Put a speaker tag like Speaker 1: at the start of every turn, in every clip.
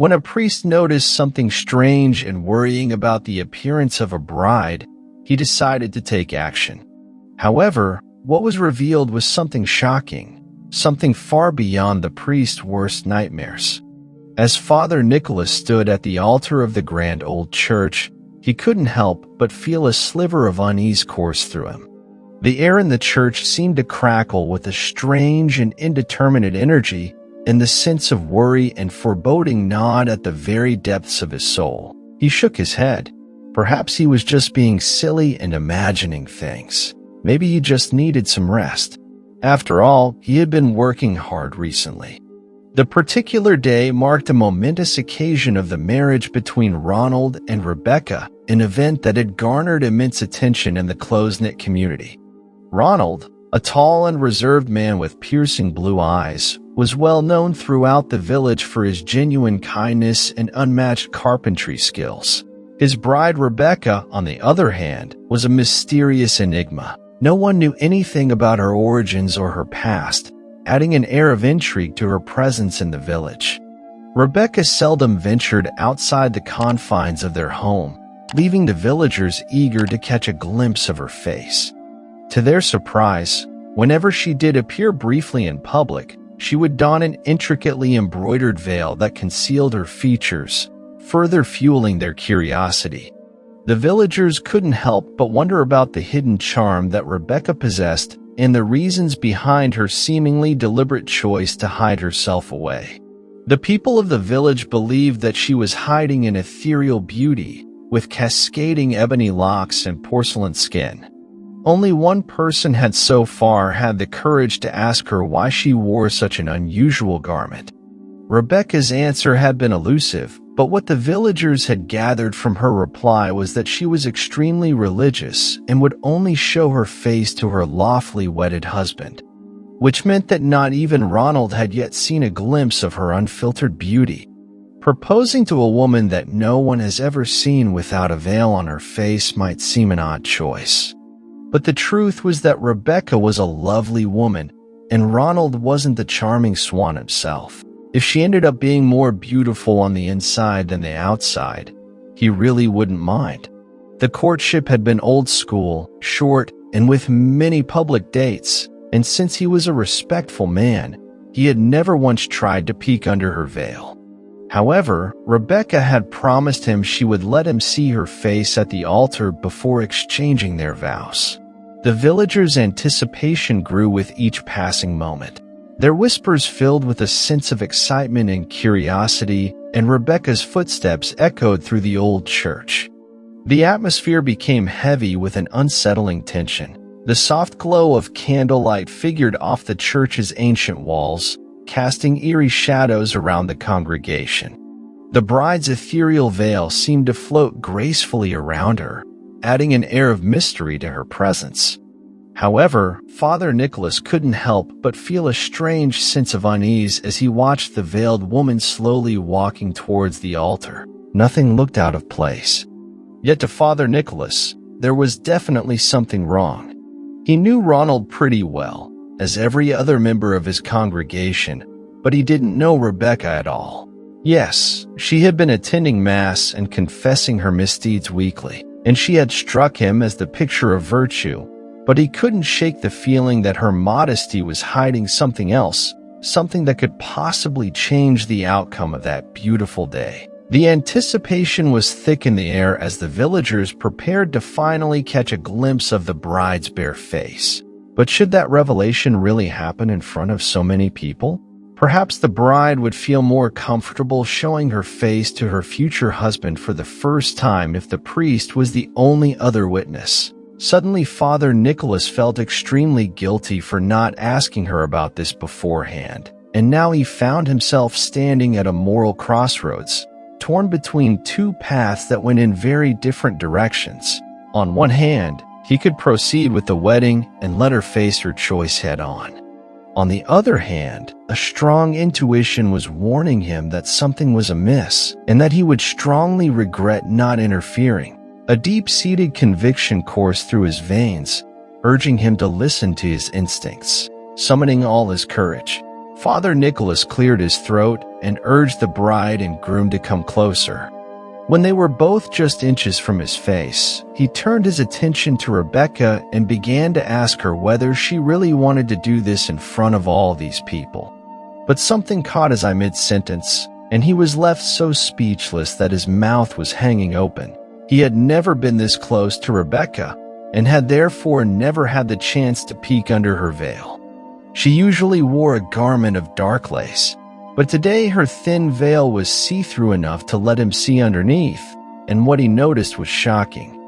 Speaker 1: When a priest noticed something strange and worrying about the appearance of a bride, he decided to take action. However, what was revealed was something shocking, something far beyond the priest's worst nightmares. As Father Nicholas stood at the altar of the grand old church, he couldn't help but feel a sliver of unease course through him. The air in the church seemed to crackle with a strange and indeterminate energy, and the sense of worry and foreboding gnawed at the very depths of his soul. He shook his head. Perhaps he was just being silly and imagining things. Maybe he just needed some rest. After all, he had been working hard recently. The particular day marked a momentous occasion of the marriage between Ronald and Rebecca, an event that had garnered immense attention in the close-knit community. Ronald, a tall and reserved man with piercing blue eyes, was well known throughout the village for his genuine kindness and unmatched carpentry skills. His bride Rebecca, on the other hand, was a mysterious enigma. No one knew anything about her origins or her past, adding an air of intrigue to her presence in the village. Rebecca seldom ventured outside the confines of their home, leaving the villagers eager to catch a glimpse of her face. To their surprise, whenever she did appear briefly in public, she would don an intricately embroidered veil that concealed her features, further fueling their curiosity. The villagers couldn't help but wonder about the hidden charm that Rebecca possessed and the reasons behind her seemingly deliberate choice to hide herself away. The people of the village believed that she was hiding an ethereal beauty, with cascading ebony locks and porcelain skin. Only one person had so far had the courage to ask her why she wore such an unusual garment. Rebecca's answer had been elusive, but what the villagers had gathered from her reply was that she was extremely religious and would only show her face to her lawfully wedded husband, which meant that not even Ronald had yet seen a glimpse of her unfiltered beauty. Proposing to a woman that no one has ever seen without a veil on her face might seem an odd choice. But the truth was that Rebecca was a lovely woman, and Ronald wasn't the charming swan himself. If she ended up being more beautiful on the inside than the outside, he really wouldn't mind. The courtship had been old school, short, and with many public dates, and since he was a respectful man, he had never once tried to peek under her veil. However, Rebecca had promised him she would let him see her face at the altar before exchanging their vows. The villagers' anticipation grew with each passing moment. Their whispers filled with a sense of excitement and curiosity, and Rebecca's footsteps echoed through the old church. The atmosphere became heavy with an unsettling tension. The soft glow of candlelight figured off the church's ancient walls, casting eerie shadows around the congregation. The bride's ethereal veil seemed to float gracefully around her, adding an air of mystery to her presence. However, Father Nicholas couldn't help but feel a strange sense of unease as he watched the veiled woman slowly walking towards the altar. Nothing looked out of place. Yet to Father Nicholas, there was definitely something wrong. He knew Ronald pretty well, as every other member of his congregation, but he didn't know Rebecca at all. Yes, she had been attending Mass and confessing her misdeeds weekly, and she had struck him as the picture of virtue, but he couldn't shake the feeling that her modesty was hiding something else, something that could possibly change the outcome of that beautiful day. The anticipation was thick in the air as the villagers prepared to finally catch a glimpse of the bride's bare face. But should that revelation really happen in front of so many people? Perhaps the bride would feel more comfortable showing her face to her future husband for the first time if the priest was the only other witness. Suddenly, Father Nicholas felt extremely guilty for not asking her about this beforehand, and now he found himself standing at a moral crossroads, torn between two paths that went in very different directions. On one hand, he could proceed with the wedding and let her face her choice head-on. On the other hand, a strong intuition was warning him that something was amiss and that he would strongly regret not interfering. A deep-seated conviction coursed through his veins, urging him to listen to his instincts. Summoning all his courage, Father Nicholas cleared his throat and urged the bride and groom to come closer. When they were both just inches from his face, he turned his attention to Rebecca and began to ask her whether she really wanted to do this in front of all these people. But something caught his eye mid-sentence, and he was left so speechless that his mouth was hanging open. He had never been this close to Rebecca, and had therefore never had the chance to peek under her veil. She usually wore a garment of dark lace, but today her thin veil was see-through enough to let him see underneath, and what he noticed was shocking.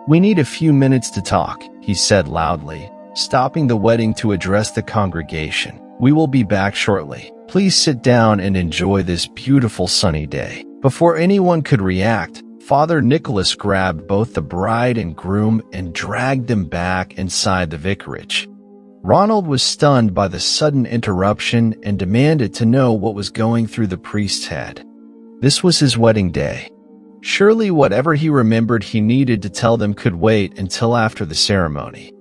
Speaker 1: "We need a few minutes to talk," he said loudly, stopping the wedding to address the congregation. "We will be back shortly. Please sit down and enjoy this beautiful sunny day." Before anyone could react, Father Nicholas grabbed both the bride and groom and dragged them back inside the vicarage. Ronald was stunned by the sudden interruption and demanded to know what was going through the priest's head. This was his wedding day. Surely whatever he remembered he needed to tell them could wait until after the ceremony.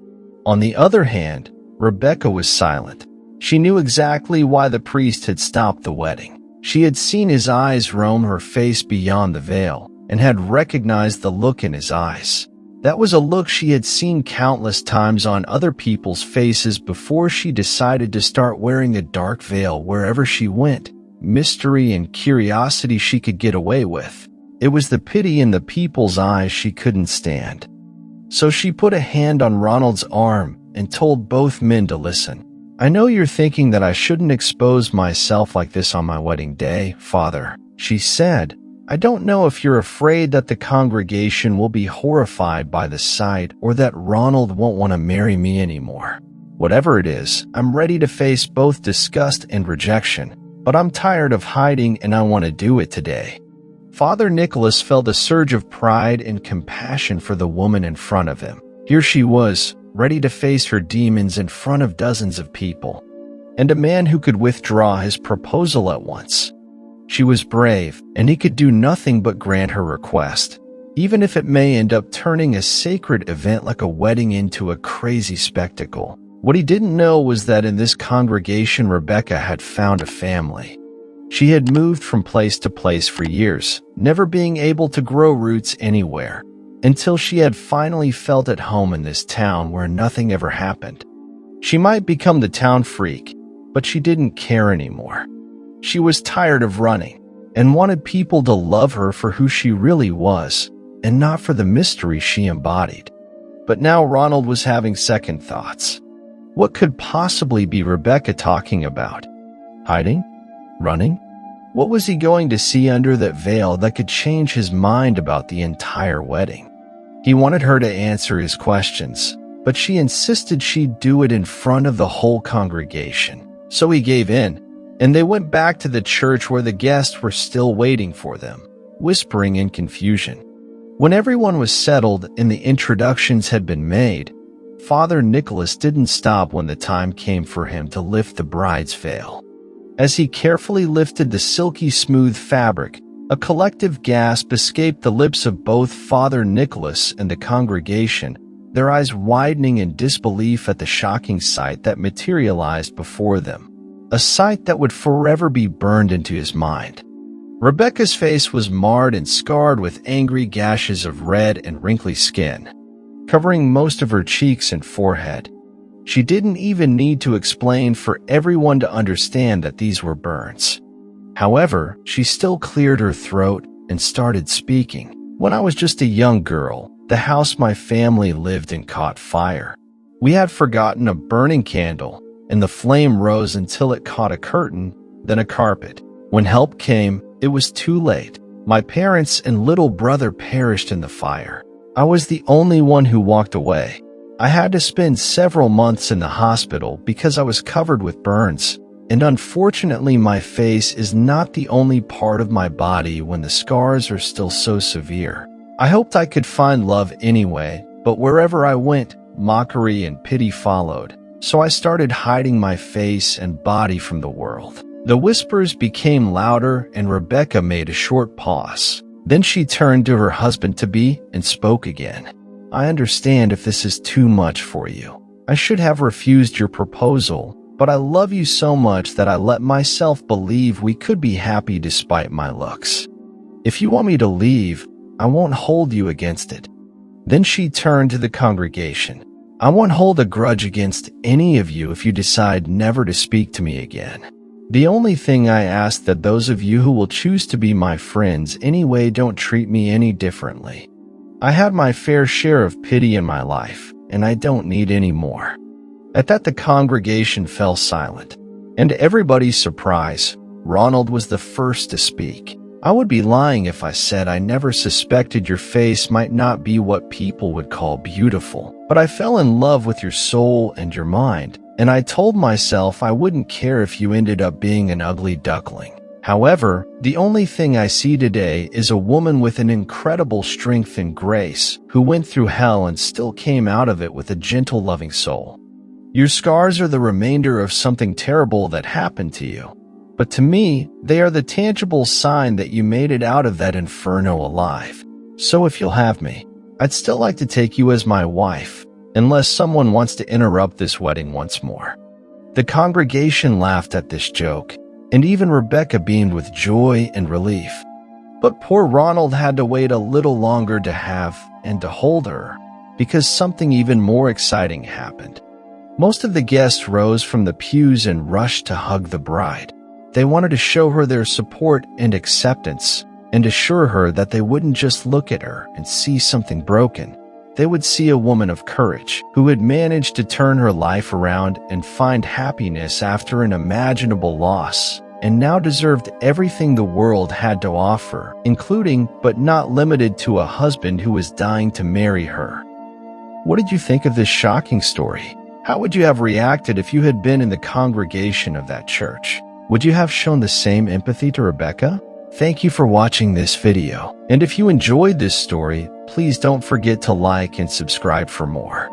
Speaker 1: On the other hand, Rebecca was silent. She knew exactly why the priest had stopped the wedding. She had seen his eyes roam her face beyond the veil, and had recognized the look in his eyes. That was a look she had seen countless times on other people's faces before she decided to start wearing a dark veil wherever she went. Mystery and curiosity she could get away with. It was the pity in the people's eyes she couldn't stand. So she put a hand on Ronald's arm and told both men to listen. "I know you're thinking that I shouldn't expose myself like this on my wedding day, Father," she said. "I don't know if you're afraid that the congregation will be horrified by the sight or that Ronald won't want to marry me anymore. Whatever it is, I'm ready to face both disgust and rejection, but I'm tired of hiding and I want to do it today." Father Nicholas felt a surge of pride and compassion for the woman in front of him. Here she was, ready to face her demons in front of dozens of people, and a man who could withdraw his proposal at once. She was brave, and he could do nothing but grant her request, even if it may end up turning a sacred event like a wedding into a crazy spectacle. What he didn't know was that in this congregation Rebecca had found a family. She had moved from place to place for years, never being able to grow roots anywhere, until she had finally felt at home in this town where nothing ever happened. She might become the town freak, but she didn't care anymore. She was tired of running and wanted people to love her for who she really was and not for the mystery she embodied. But now Ronald was having second thoughts. What could possibly be Rebecca talking about? Hiding? Running? What was he going to see under that veil that could change his mind about the entire wedding? He wanted her to answer his questions, but she insisted she'd do it in front of the whole congregation. So he gave in, and they went back to the church where the guests were still waiting for them, whispering in confusion. When everyone was settled and the introductions had been made, Father Nicholas didn't stop when the time came for him to lift the bride's veil. As he carefully lifted the silky smooth fabric, a collective gasp escaped the lips of both Father Nicholas and the congregation, their eyes widening in disbelief at the shocking sight that materialized before them. A sight that would forever be burned into his mind. Rebecca's face was marred and scarred with angry gashes of red and wrinkly skin, covering most of her cheeks and forehead. She didn't even need to explain for everyone to understand that these were burns. However, she still cleared her throat and started speaking. "When I was just a young girl, the house my family lived in caught fire. We had forgotten a burning candle, and the flame rose until it caught a curtain, then a carpet. When help came, it was too late. My parents and little brother perished in the fire. I was the only one who walked away. I had to spend several months in the hospital because I was covered with burns, and unfortunately my face is not the only part of my body when the scars are still so severe. I hoped I could find love anyway, but wherever I went, mockery and pity followed. So I started hiding my face and body from the world." The whispers became louder and Rebecca made a short pause. Then she turned to her husband-to-be and spoke again. "I understand if this is too much for you. I should have refused your proposal, but I love you so much that I let myself believe we could be happy despite my looks. If you want me to leave, I won't hold you against it." Then she turned to the congregation. "I won't hold a grudge against any of you if you decide never to speak to me again. The only thing I ask that those of you who will choose to be my friends anyway don't treat me any differently. I had my fair share of pity in my life, and I don't need any more." At that, the congregation fell silent, and to everybody's surprise, Ronald was the first to speak. "I would be lying if I said I never suspected your face might not be what people would call beautiful, but I fell in love with your soul and your mind, and I told myself I wouldn't care if you ended up being an ugly duckling. However, the only thing I see today is a woman with an incredible strength and grace who went through hell and still came out of it with a gentle, loving soul. Your scars are the remainder of something terrible that happened to you, but to me, they are the tangible sign that you made it out of that inferno alive. So if you'll have me, I'd still like to take you as my wife, unless someone wants to interrupt this wedding once more." The congregation laughed at this joke, and even Rebecca beamed with joy and relief. But poor Ronald had to wait a little longer to have and to hold her, because something even more exciting happened. Most of the guests rose from the pews and rushed to hug the bride. They wanted to show her their support and acceptance, and assure her that they wouldn't just look at her and see something broken. They would see a woman of courage who had managed to turn her life around and find happiness after an unimaginable loss, and now deserved everything the world had to offer, including but not limited to a husband who was dying to marry her. What did you think of this shocking story? How would you have reacted if you had been in the congregation of that church? Would you have shown the same empathy to Rebecca? Thank you for watching this video, and if you enjoyed this story, please don't forget to like and subscribe for more.